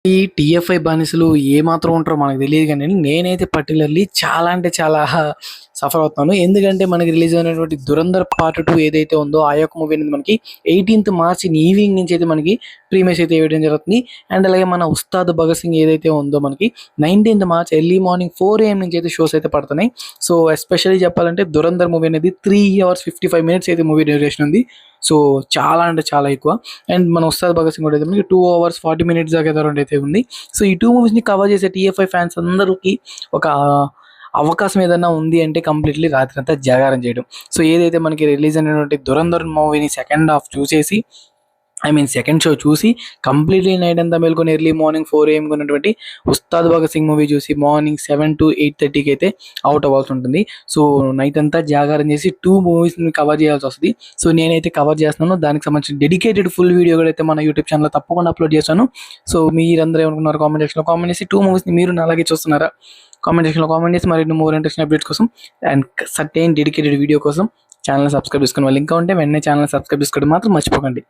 ఈ టీఎఫ్ఐ బానిసలు ఏమాత్రం ఉంటారో మనకు తెలియదు కానీ నేనైతే పర్టికులర్లీ చాలా అంటే చాలా సఫర్ అవుతున్నాను. ఎందుకంటే మనకి రిలీజ్ అయినటువంటి 'దురంధర్ పార్ట్ 2' ఏదైతే ఉందో ఆ యొక్క మూవీ అనేది మనకి 18th మార్చ్ ఈవినింగ్ నుంచి అయితే మనకి ప్రీమియర్స్ అయితే వేయడం జరుగుతుంది. అండ్ అలాగే మన 'ఉస్తాద్ భగత్ సింగ్' ఏదైతే ఉందో మనకి 19th March early morning 4 AM నుంచి అయితే షోస్ అయితే పడుతున్నాయి. సో ఎస్పెషల్లీ చెప్పాలంటే 'దురంధర్' మూవీ అనేది 3 hours 55 minutes అయితే మూవీ డ్యూరేషన్ ఉంది. సో చాలా అంటే చాలా ఎక్కువ. అండ్ మన 'ఉస్తాద్ భగత్ సింగ్' కూడా అయితే మనకి 2 hours 40 minutes దాకా అయితే ఉంది. సో ఈ 2 మూవీస్‌ని కవర్ చేసే టీఎఫ్ఐ ఫ్యాన్స్ అందరికి ఒక అవకాశం ఏదన్నా ఉంది అంటే కంప్లీట్‌లీ రాత్రంతా జాగారం చేయడం. సో ఏదైతే మనకి రిలీజ్ అయినటువంటి 'దురంధర్' మూవీని సెకండ్ హాఫ్ చూసేసి సెకండ్ షో చూసి కంప్లీట్‌లీ నైట్ అంతా మేలుకొని ఎర్లీ మార్నింగ్ 4 AM ఉన్నటువంటి 'ఉస్తాద్ భగత్ సింగ్' మూవీ చూసి మార్నింగ్ 7 to 8:30కి అయితే అవుట్ అవ్వాల్సి ఉంటుంది. సో నైట్ అంతా జాగారం చేసి 2 మూవీస్‌ని కవర్ చేయాల్సి వస్తది. సో నేనైతే కవర్ చేస్తున్నాను. దానికి సంబంధించిన డెడికేటెడ్ ఫుల్ వీడియో కూడా అయితే మన యూట్యూబ్ ఛానల్‌లో తప్పకుండా అప్లోడ్ చేస్తాను. సో మీరందరూ ఏమనుకున్నారు కామెంట్ సెక్షన్‌లో కామెంట్ చేసి 2 మూవీస్‌ని మీరు అలాగే చూస్తున్నారా? కామెంట్ సెక్షన్‌లో కామెంట్ చేసి మరిన్ని మోర్ ఇంట్రెస్టింగ్ అప్డేట్స్ కోసం అండ్ సర్టెన్ డెడికేటెడ్ వీడియో కోసం ఛానల్‌ని సబ్స్క్రైబ్ చేసుకోండి. లింక్ ఉంటే వెంటనే ఛానల్‌ని సబ్స్క్రైబ్ చేసుకోవడం మాత్రం మర్చిపోకండి.